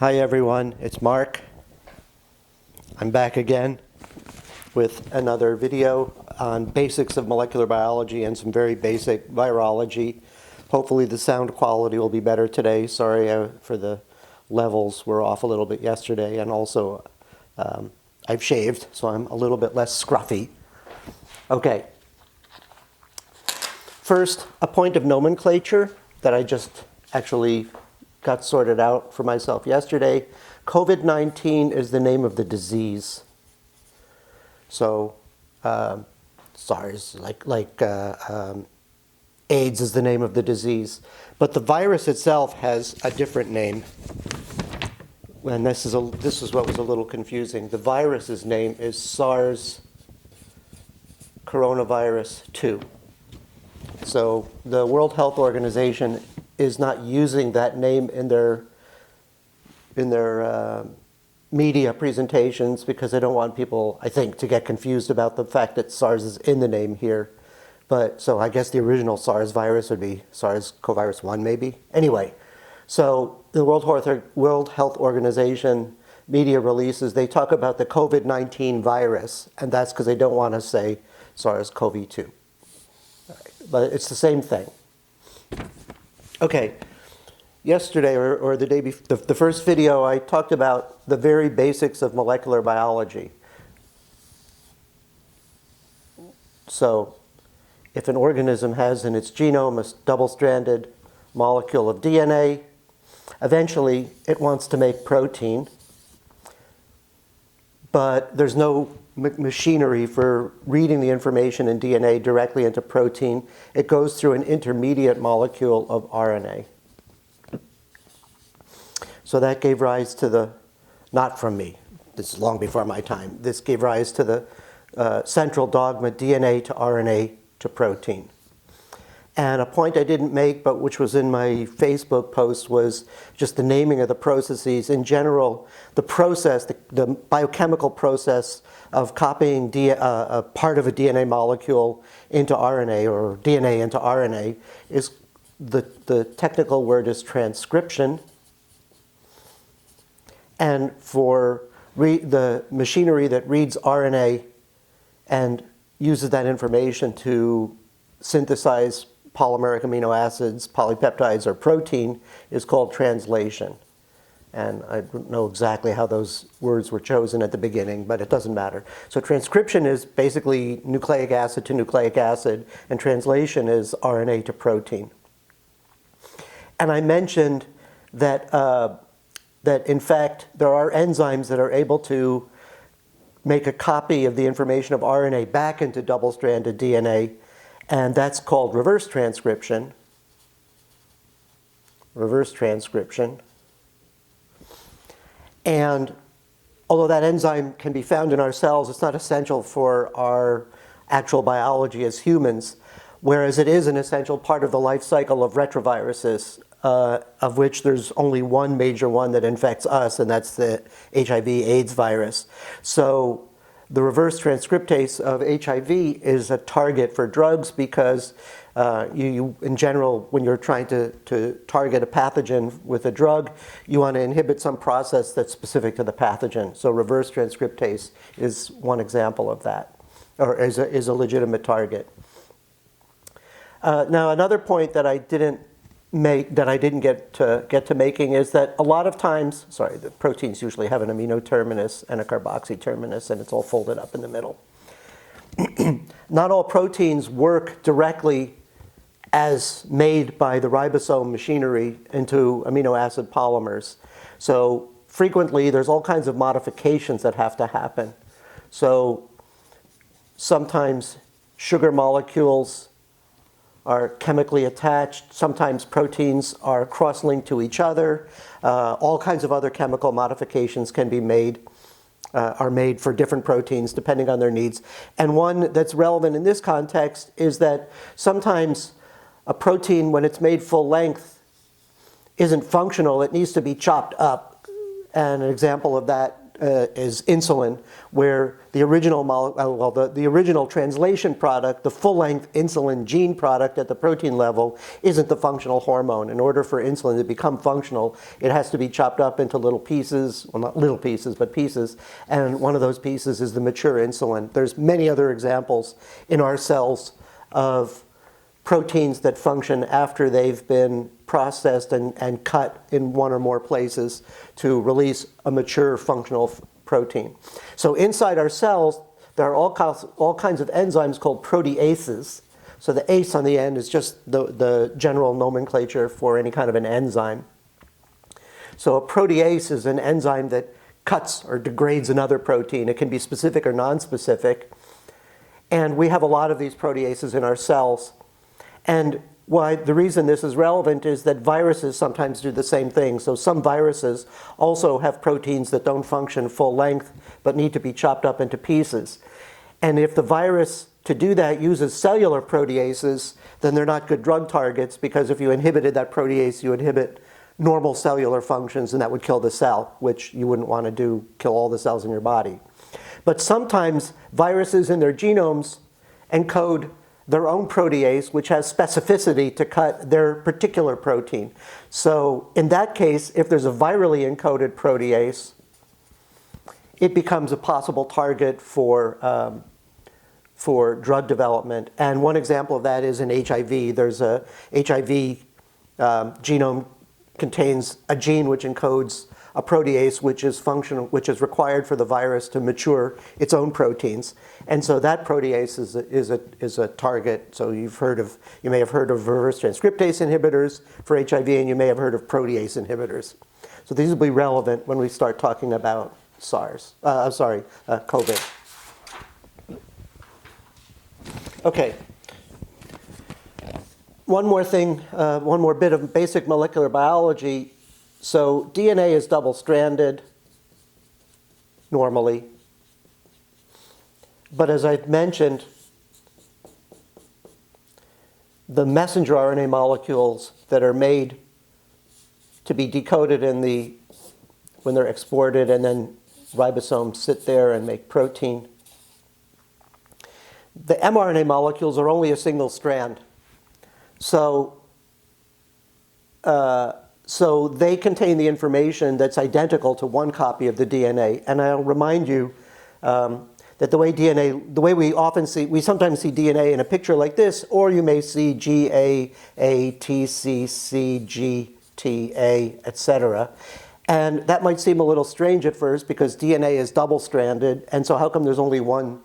Hi everyone, it's Mark. I'm back again with another video on basics of molecular biology and some very basic virology. Hopefully the sound quality will be better today. Sorry for the levels, were off a little bit yesterday, and also I've shaved, so I'm a little bit less scruffy. Okay. First, a point of nomenclature that I just actually got sorted out for myself yesterday. COVID-19 is the name of the disease. So SARS, AIDS is the name of the disease. But the virus itself has a different name. And this is what was a little confusing. The virus's name is SARS coronavirus 2. So the World Health Organization is not using that name in their media presentations because they don't want people, I think, to get confused about the fact that SARS is in the name here. But so I guess the original SARS virus would be SARS-CoV-1 maybe. Anyway, so the World Health Organization media releases, they talk about the COVID-19 virus, and that's because they don't want to say SARS-CoV-2. But it's the same thing. Okay, yesterday or the day before, the first video, I talked about the very basics of molecular biology. So, if an organism has in its genome a double-stranded molecule of DNA, eventually it wants to make protein, but there's no machinery for reading the information in DNA directly into protein. It goes through an intermediate molecule of RNA. So that gave rise to the, not from me, this is long before my time, this gave rise to the central dogma, DNA to RNA to protein. And a point I didn't make, but which was in my Facebook post, was just the naming of the processes. In general, the process, the biochemical process of copying a part of a DNA molecule into RNA, or DNA into RNA, is the technical word is transcription. And for the machinery that reads RNA and uses that information to synthesize polymeric amino acids, polypeptides, or protein is called translation. And I don't know exactly how those words were chosen at the beginning, but it doesn't matter. So transcription is basically nucleic acid to nucleic acid, and translation is RNA to protein. And I mentioned that, that in fact there are enzymes that are able to make a copy of the information of RNA back into double-stranded DNA, and that's called reverse transcription. Reverse transcription. And although that enzyme can be found in our cells, it's not essential for our actual biology as humans, whereas it is an essential part of the life cycle of retroviruses, of which there's only one major one that infects us, and that's the HIV/AIDS virus. So the reverse transcriptase of HIV is a target for drugs because in general, when you're trying to target a pathogen with a drug, you want to inhibit some process that's specific to the pathogen. So reverse transcriptase is one example of that, or is a legitimate target. Now, another point that I didn't get to making is that a lot of times, the proteins usually have an amino terminus and a carboxy terminus, and it's all folded up in the middle. Not all proteins work directly as made by the ribosome machinery into amino acid polymers. So frequently, there's all kinds of modifications that have to happen. So sometimes sugar molecules are chemically attached. Sometimes proteins are cross-linked to each other. All kinds of other chemical modifications can be made, are made for different proteins depending on their needs. And one that's relevant in this context is that sometimes a protein, when it's made full length, isn't functional. It needs to be chopped up. And an example of that is insulin, where the original the original translation product, the full-length insulin gene product at the protein level, isn't the functional hormone. In order for insulin to become functional, it has to be chopped up into little pieces, well, not little pieces, but pieces, and one of those pieces is the mature insulin. There's many other examples in our cells of proteins that function after they've been processed and cut in one or more places to release a mature functional protein. So inside our cells, there are all kinds of enzymes called proteases. So the ace on the end is just the general nomenclature for any kind of an enzyme. So a protease is an enzyme that cuts or degrades another protein. It can be specific or non-specific. And we have a lot of these proteases in our cells. And the reason this is relevant is that viruses sometimes do the same thing. So some viruses also have proteins that don't function full length, but need to be chopped up into pieces. And if the virus, to do that, uses cellular proteases, then they're not good drug targets, because if you inhibited that protease, you inhibit normal cellular functions, and that would kill the cell, which you wouldn't want to do, kill all the cells in your body. But sometimes viruses in their genomes encode their own protease, which has specificity to cut their particular protein. So in that case, if there's a virally encoded protease, it becomes a possible target for drug development. And one example of that is in HIV. There's a HIV genome contains a gene which encodes a protease which is required for the virus to mature its own proteins. And so that protease is a target. So you may have heard of reverse transcriptase inhibitors for HIV, and you may have heard of protease inhibitors. So these will be relevant when we start talking about COVID. Okay. One more thing, one more bit of basic molecular biology. So DNA is double-stranded normally. But as I've mentioned, the messenger RNA molecules that are made to be decoded when they're exported, and then ribosomes sit there and make protein, the mRNA molecules are only a single strand. So they contain the information that's identical to one copy of the DNA. And I'll remind you that the way we sometimes see DNA in a picture like this, or you may see GAATCCGTA, etc. And that might seem a little strange at first because DNA is double-stranded, and so how come there's only one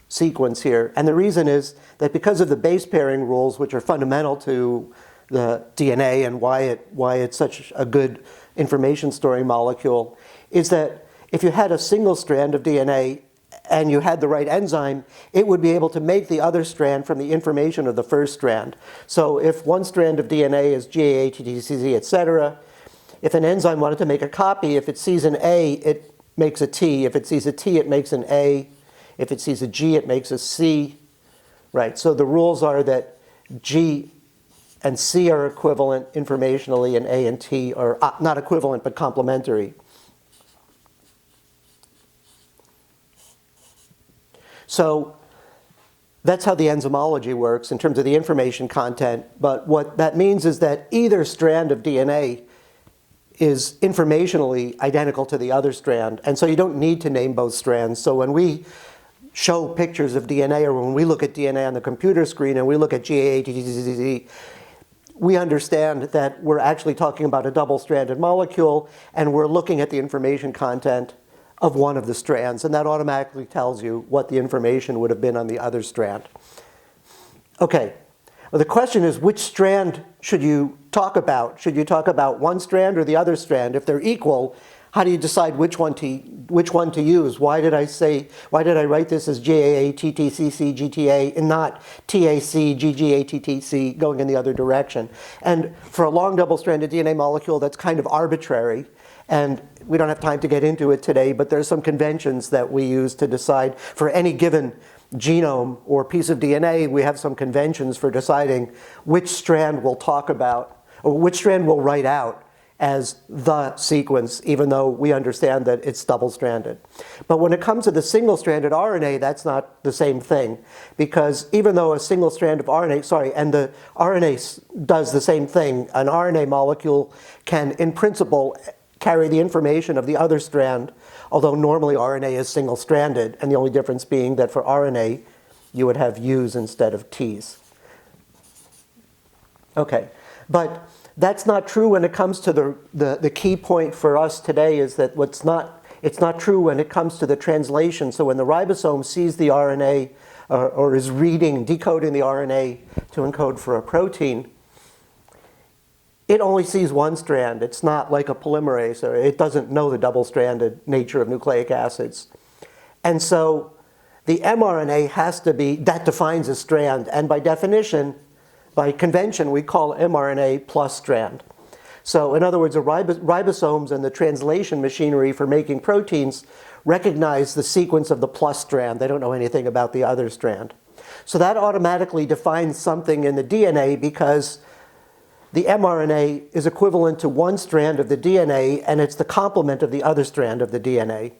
sequence here? And the reason is that because of the base pairing rules, which are fundamental to the DNA and why it's such a good information storing molecule, is that if you had a single strand of DNA and you had the right enzyme, it would be able to make the other strand from the information of the first strand. So if one strand of DNA is GAATTCZ, etc., if an enzyme wanted to make a copy, if it sees an A, it makes a T. If it sees a T, it makes an A. If it sees a G, it makes a C. Right, so the rules are that G and C are equivalent informationally, and A and T are not equivalent, but complementary. So that's how the enzymology works in terms of the information content. But what that means is that either strand of DNA is informationally identical to the other strand. And so you don't need to name both strands. So when we show pictures of DNA, or when we look at DNA on the computer screen and we look at GAATTCZ, we understand that we're actually talking about a double-stranded molecule, and we're looking at the information content of one of the strands, and that automatically tells you what the information would have been on the other strand. Okay, well, the question is, which strand should you talk about? Should you talk about one strand or the other strand? If they're equal, how do you decide which one to use? Why did I write this as GAATTCCGTA and not TACGGATTC going in the other direction? And for a long double-stranded DNA molecule, that's kind of arbitrary. And we don't have time to get into it today, but there's some conventions that we use to decide for any given genome or piece of DNA. We have some conventions for deciding which strand we'll talk about, or which strand we'll write out, as the sequence, even though we understand that it's double-stranded. But when it comes to the single-stranded RNA, that's not the same thing, because even though a single strand of RNA, and the RNA does the same thing, an RNA molecule can, in principle, carry the information of the other strand, although normally RNA is single-stranded, and the only difference being that for RNA, you would have U's instead of T's. Okay, but that's not true when it comes to the key point for us today is that it's not true when it comes to the translation. So when the ribosome sees the RNA or is decoding the RNA to encode for a protein, it only sees one strand. It's not like a polymerase, or it doesn't know the double-stranded nature of nucleic acids. And so the mRNA has to be, that defines a strand, and by definition, by convention, we call mRNA plus strand. So in other words, the ribosomes and the translation machinery for making proteins recognize the sequence of the plus strand. They don't know anything about the other strand. So that automatically defines something in the DNA because the mRNA is equivalent to one strand of the DNA, and it's the complement of the other strand of the DNA.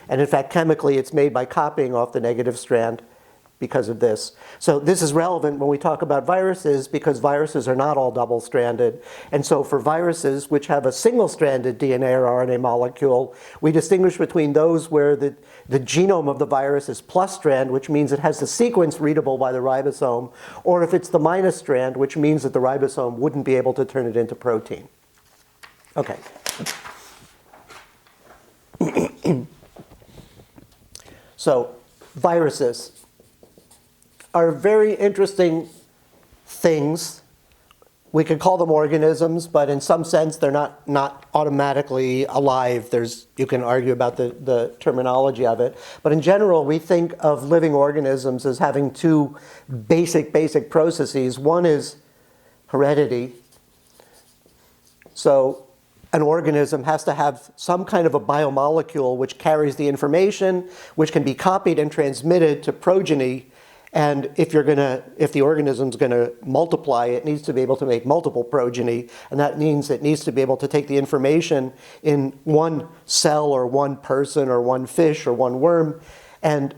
And in fact, chemically, it's made by copying off the negative strand because of this. So this is relevant when we talk about viruses because viruses are not all double-stranded. And so for viruses which have a single-stranded DNA or RNA molecule, we distinguish between those where the genome of the virus is plus strand, which means it has the sequence readable by the ribosome, or if it's the minus strand, which means that the ribosome wouldn't be able to turn it into protein. Okay. So viruses are very interesting things. We could call them organisms, but in some sense they're not automatically alive. You can argue about the terminology of it. But in general, we think of living organisms as having two basic processes. One is heredity. So an organism has to have some kind of a biomolecule which carries the information, which can be copied and transmitted to progeny. And if the organism's gonna multiply, it needs to be able to make multiple progeny, and that means it needs to be able to take the information in one cell or one person or one fish or one worm and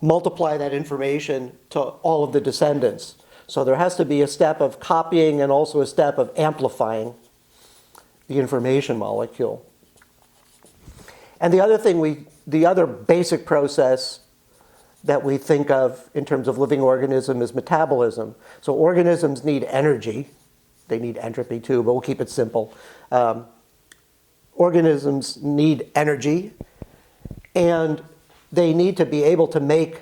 multiply that information to all of the descendants. So there has to be a step of copying and also a step of amplifying the information molecule. And the other basic process that we think of in terms of living organism is metabolism. So organisms need energy. They need entropy too, but we'll keep it simple. Organisms need energy, and they need to be able to make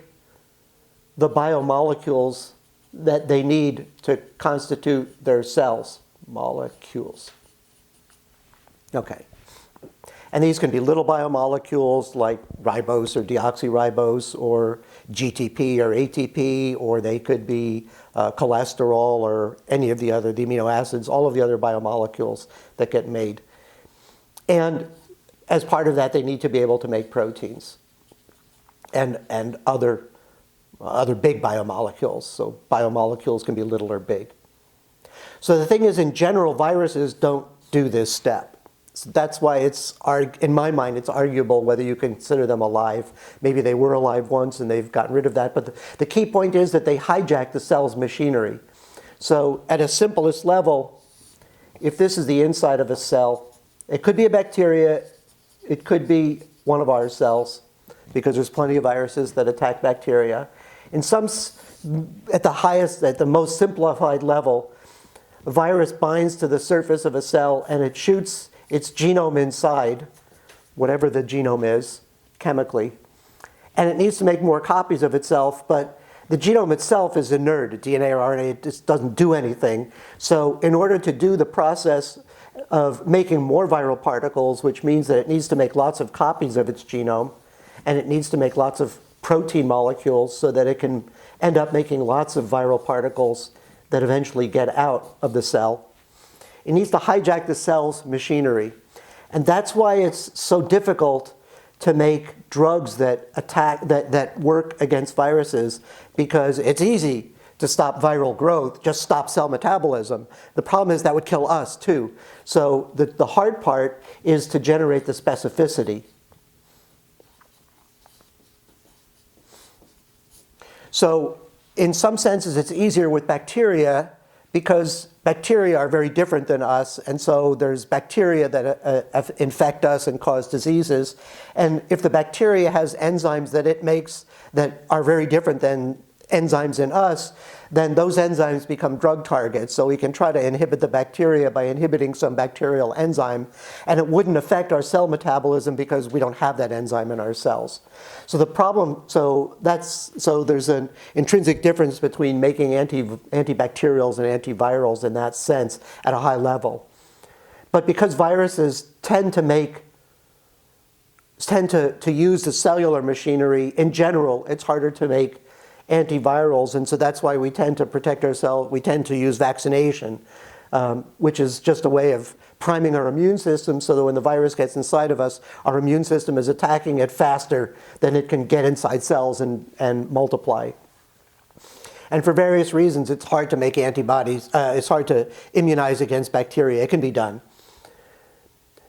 the biomolecules that they need to constitute their cells. Molecules. Okay. And these can be little biomolecules like ribose or deoxyribose or GTP or ATP, or they could be cholesterol or any of the amino acids, all of the other biomolecules that get made. And as part of that, they need to be able to make proteins and other big biomolecules. So biomolecules can be little or big. So the thing is, in general, viruses don't do this step. So that's why in my mind, it's arguable whether you consider them alive. Maybe they were alive once and they've gotten rid of that. But the key point is that they hijack the cell's machinery. So at a simplest level, if this is the inside of a cell, it could be a bacteria, it could be one of our cells, because there's plenty of viruses that attack bacteria. At the most simplified level, a virus binds to the surface of a cell and it shoots its genome inside, whatever the genome is, chemically. And it needs to make more copies of itself, but the genome itself is inert. DNA or RNA, it just doesn't do anything. So in order to do the process of making more viral particles, which means that it needs to make lots of copies of its genome, and it needs to make lots of protein molecules so that it can end up making lots of viral particles that eventually get out of the cell. It needs to hijack the cell's machinery. And that's why it's so difficult to make drugs that work against viruses, because it's easy to stop viral growth, just stop cell metabolism. The problem is that would kill us too. So the hard part is to generate the specificity. So in some senses, it's easier with bacteria because bacteria are very different than us, and so there's bacteria that infect us and cause diseases. And if the bacteria has enzymes that it makes that are very different than enzymes in us, then those enzymes become drug targets. So we can try to inhibit the bacteria by inhibiting some bacterial enzyme, and it wouldn't affect our cell metabolism because we don't have that enzyme in our cells. So the problem, so there's an intrinsic difference between making antibacterials and antivirals in that sense at a high level. But because viruses tend to use the cellular machinery in general, it's harder to make antivirals, and so that's why we tend to protect ourselves. We tend to use vaccination, which is just a way of priming our immune system so that when the virus gets inside of us, our immune system is attacking it faster than it can get inside cells and multiply. And for various reasons, it's hard to make antibodies. It's hard to immunize against bacteria. It can be done.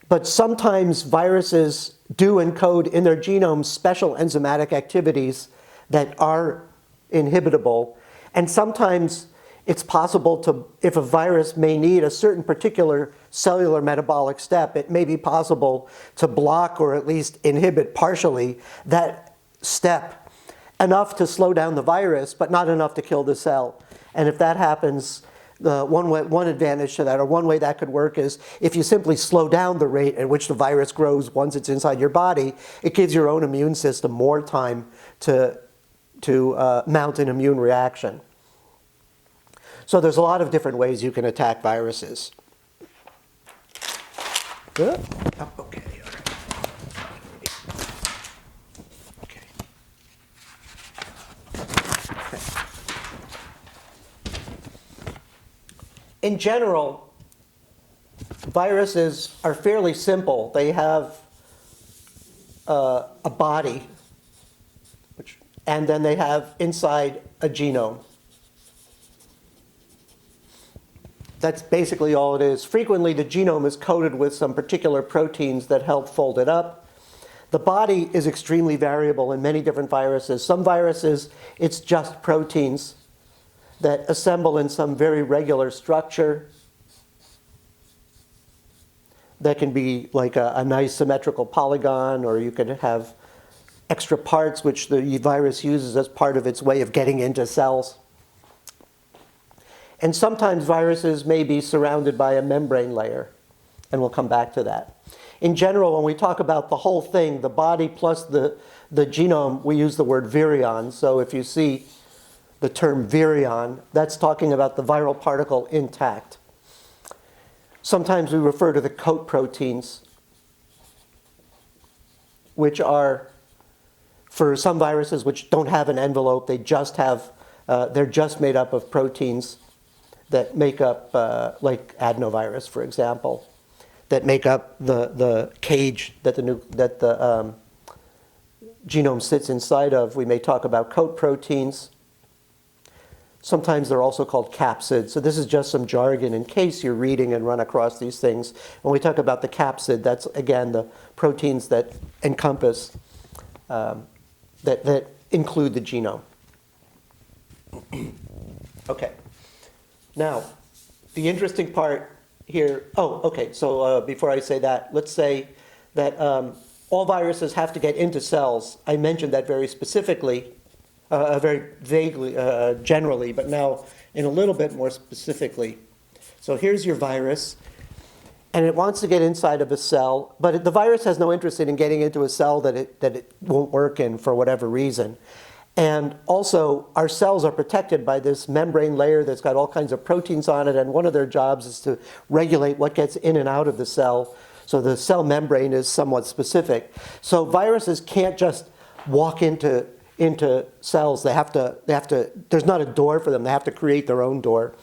But sometimes viruses do encode in their genomes special enzymatic activities that are inhibitable, and sometimes it's possible to, if a virus may need a certain particular cellular metabolic step, it may be possible to block or at least inhibit partially that step enough to slow down the virus, but not enough to kill the cell. And if that happens, one advantage to that, or one way that could work, is if you simply slow down the rate at which the virus grows once it's inside your body, it gives your own immune system more time to mount an immune reaction. So there's a lot of different ways you can attack viruses. Okay. Okay. In general, viruses are fairly simple. They have a body, and then they have inside a genome. That's basically all it is. Frequently, the genome is coated with some particular proteins that help fold it up. The body is extremely variable in many different viruses. Some viruses, it's just proteins that assemble in some very regular structure that can be like a nice symmetrical polygon, or you could have extra parts which the virus uses as part of its way of getting into cells. And sometimes viruses may be surrounded by a membrane layer, and we'll come back to that. In general, when we talk about the whole thing, the body plus the genome, we use the word virion. So if you see the term virion, that's talking about the viral particle intact. Sometimes we refer to the coat proteins, which are, for some viruses which don't have an envelope, they just have, they're just made up of proteins that make up, like adenovirus, for example, that make up the cage that the genome sits inside of. We may talk about coat proteins. Sometimes they're also called capsids. So this is just some jargon in case you're reading and run across these things. When we talk about the capsid, that's, again, the proteins that encompass, that include the genome. Okay. Now, the interesting part here, so before I say that, let's say that all viruses have to get into cells. I mentioned that very specifically, very vaguely, generally, but now in a little bit more specifically. So here's your virus, and it wants to get inside of a cell, but the virus has no interest in getting into a cell that it won't work in for whatever reason. And also, our cells are protected by this membrane layer that's got all kinds of proteins on it, and one of their jobs is to regulate what gets in and out of the cell. So the cell membrane is somewhat specific. So viruses can't just walk into cells. They have to, there's not a door for them. They have to create their own door.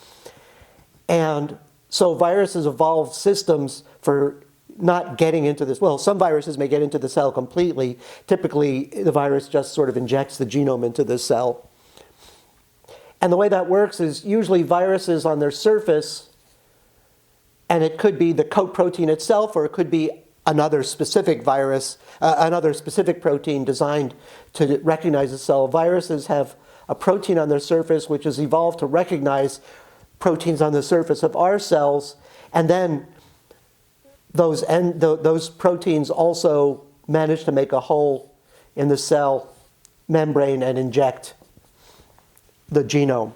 And so viruses evolved systems for not getting into this. Well, some viruses may get into the cell completely. Typically, the virus just sort of injects the genome into the cell. And the way that works is usually viruses on their surface, and it could be the coat protein itself, or it could be another specific virus, another specific protein designed to recognize a cell. Viruses have a protein on their surface which has evolved to recognize proteins on the surface of our cells, and then those proteins also manage to make a hole in the cell membrane and inject the genome.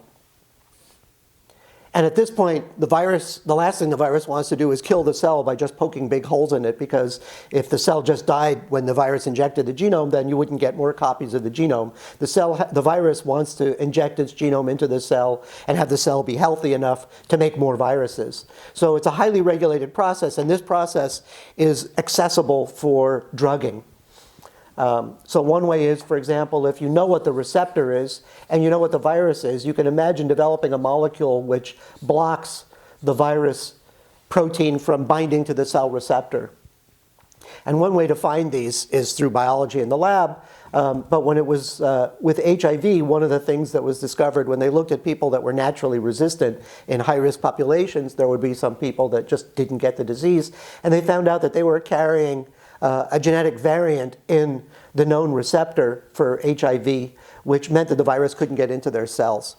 And at this point, the last thing the virus wants to do is kill the cell by just poking big holes in it, because if the cell just died when the virus injected the genome, then you wouldn't get more copies of the genome. The virus wants to inject its genome into the cell and have the cell be healthy enough to make more viruses. So it's a highly regulated process, and this process is accessible for drugging. So one way is, for example, if you know what the receptor is and you know what the virus is, you can imagine developing a molecule which blocks the virus protein from binding to the cell receptor. And one way to find these is through biology in the lab. But when it was with HIV, one of the things that was discovered when they looked at people that were naturally resistant in high-risk populations, there would be some people that just didn't get the disease. And they found out that they were carrying a genetic variant in the known receptor for HIV, which meant that the virus couldn't get into their cells.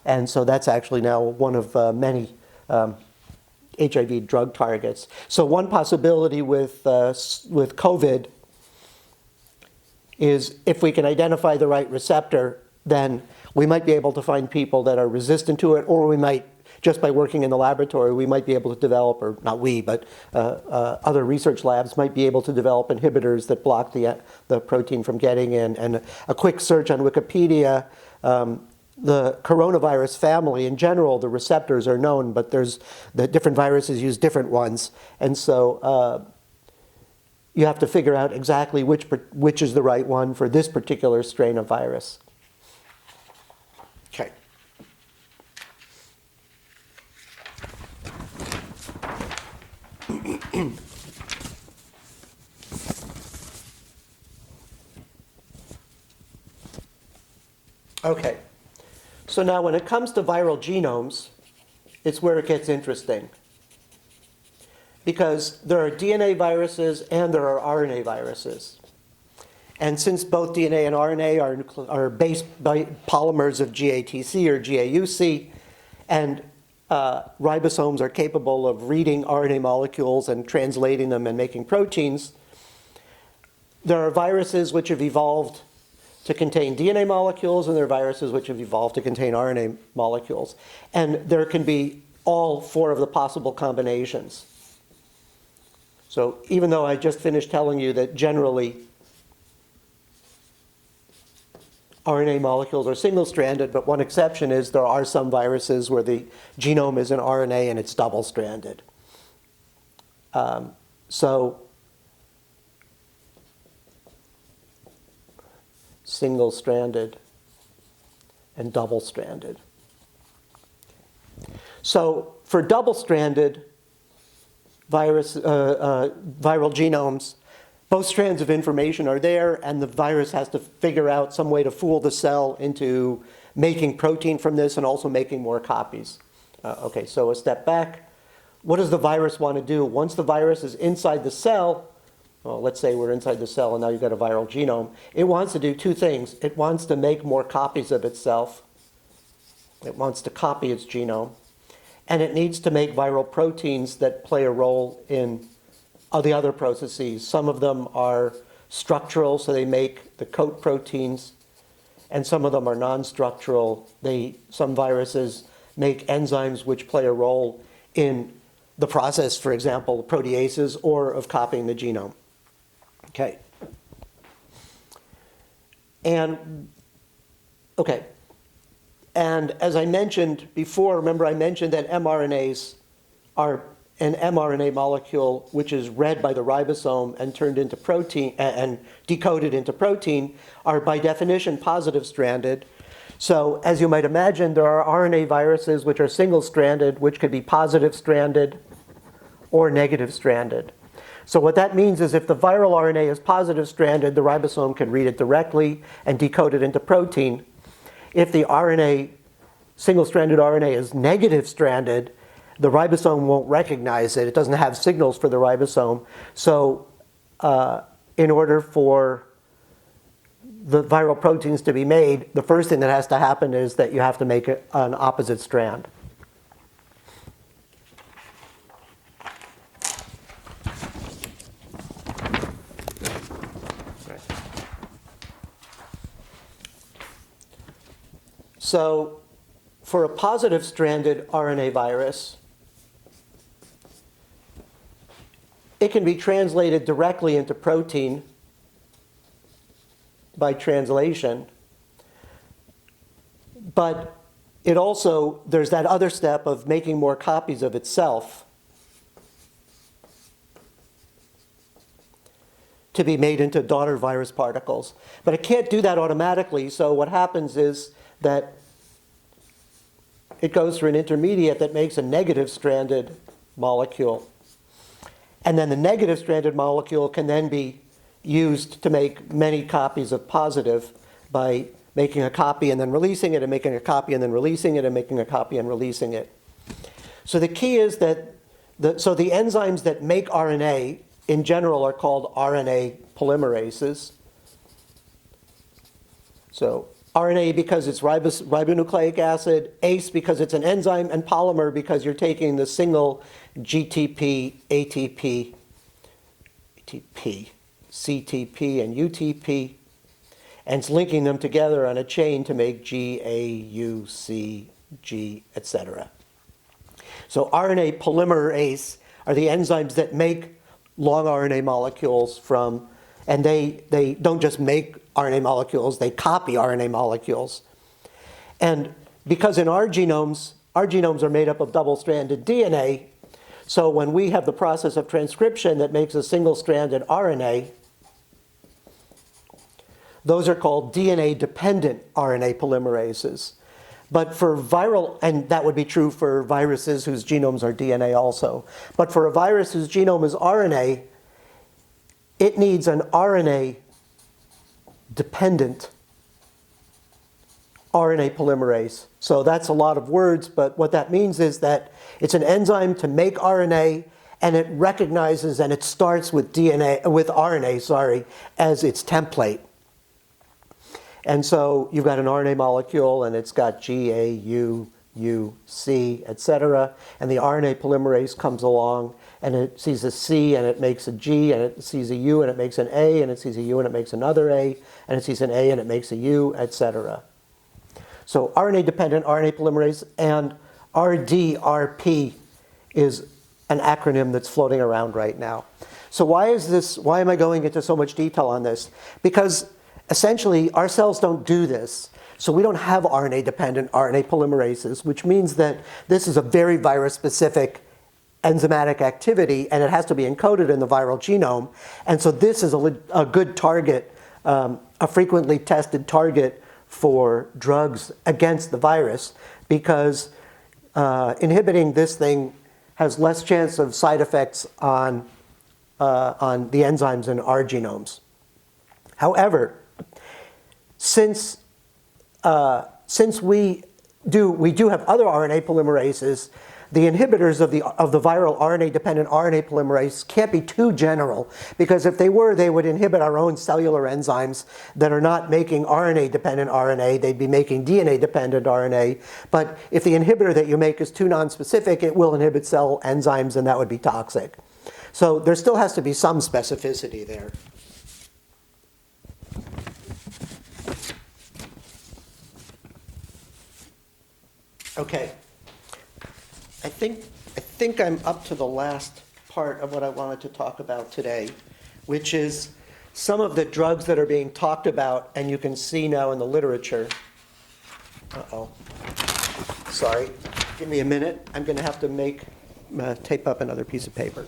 And so that's actually now one of many HIV drug targets. So one possibility with COVID is if we can identify the right receptor, then we might be able to find people that are resistant to it, or we might, just by working in the laboratory, we might be able to develop, or not we, but other research labs might be able to develop inhibitors that block the protein from getting in. And a quick search on Wikipedia, the coronavirus family, in general, the receptors are known, but the different viruses use different ones. And so you have to figure out exactly which is the right one for this particular strain of virus. Okay. Okay, so now when it comes to viral genomes, it's where it gets interesting. Because there are DNA viruses and there are RNA viruses. And since both DNA and RNA are based by polymers of GATC or GAUC, and ribosomes are capable of reading RNA molecules and translating them and making proteins, there are viruses which have evolved to contain DNA molecules, and there are viruses which have evolved to contain RNA molecules. And there can be all four of the possible combinations. So even though I just finished telling you that generally RNA molecules are single-stranded, but one exception is there are some viruses where the genome is an RNA and it's double-stranded. So single-stranded and double-stranded. So for double-stranded viral genomes, both strands of information are there, and the virus has to figure out some way to fool the cell into making protein from this and also making more copies. Okay, so a step back. What does the virus want to do? Once the virus is inside the cell, well, let's say we're inside the cell and now you've got a viral genome, it wants to do two things. It wants to make more copies of itself. It wants to copy its genome. And it needs to make viral proteins that play a role in the other processes. Some of them are structural, so they make the coat proteins, and some of them are non-structural. Some viruses make enzymes which play a role in the process, for example, proteases, or of copying the genome. Okay. And as I mentioned before, remember I mentioned that mRNAs are an mRNA molecule which is read by the ribosome and turned into protein and decoded into protein are by definition positive-stranded. So as you might imagine, there are RNA viruses which are single-stranded, which could be positive-stranded or negative-stranded. So what that means is if the viral RNA is positive-stranded, the ribosome can read it directly and decode it into protein. If the RNA single-stranded RNA is negative stranded, the ribosome won't recognize it. It doesn't have signals for the ribosome. So in order for the viral proteins to be made, the first thing that has to happen is that you have to make an opposite strand. So for a positive stranded RNA virus, it can be translated directly into protein by translation. But it also, there's that other step of making more copies of itself to be made into daughter virus particles. But it can't do that automatically, so what happens is that it goes through an intermediate that makes a negative stranded molecule. And then the negative stranded molecule can then be used to make many copies of positive by making a copy and then releasing it, and making a copy and then releasing it, and making a copy and releasing it. So the key is that the enzymes that make RNA in general are called RNA polymerases. So RNA because it's ribonucleic acid, ACE because it's an enzyme, and polymer because you're taking the single GTP, ATP, CTP, and UTP, and it's linking them together on a chain to make G, A, U, C, G, etc. So RNA polymerase are the enzymes that make long RNA molecules from, and they don't just make RNA molecules, they copy RNA molecules. And because in our genomes are made up of double-stranded DNA, so when we have the process of transcription that makes a single-stranded RNA, those are called DNA-dependent RNA polymerases. But for viral, and that would be true for viruses whose genomes are DNA also, but for a virus whose genome is RNA, it needs an RNA-dependent RNA polymerase. So that's a lot of words, but what that means is that it's an enzyme to make RNA, and it recognizes and it starts with RNA, as its template. And so you've got an RNA molecule, and it's got G, A, U, U, C, etc. And the RNA polymerase comes along, and it sees a C, and it makes a G, and it sees a U, and it makes an A, and it sees a U, and it makes another A, and it sees an A, and it makes a U, etc. So RNA-dependent RNA polymerase, and RDRP is an acronym that's floating around right now. So why am I going into so much detail on this? Because essentially, our cells don't do this. So we don't have RNA-dependent RNA polymerases, which means that this is a very virus-specific enzymatic activity, and it has to be encoded in the viral genome. And so this is a good target, a frequently tested target for drugs against the virus, because inhibiting this thing has less chance of side effects on the enzymes in our genomes. However, since we do have other RNA polymerases, the inhibitors of the viral RNA-dependent RNA polymerase can't be too general, because if they were, they would inhibit our own cellular enzymes that are not making RNA-dependent RNA. They'd be making DNA-dependent RNA. But if the inhibitor that you make is too nonspecific, it will inhibit cell enzymes, and that would be toxic. So there still has to be some specificity there. Okay. I think I'm up to the last part of what I wanted to talk about today, which is some of the drugs that are being talked about, and you can see now in the literature. Uh-oh. Sorry. Give me a minute. I'm going to have to tape up another piece of paper.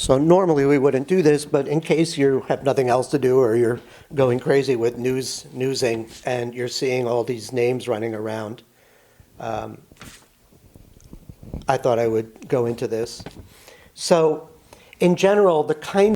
So normally we wouldn't do this, but in case you have nothing else to do or you're going crazy with newsing and you're seeing all these names running around, I thought I would go into this. So in general, the kind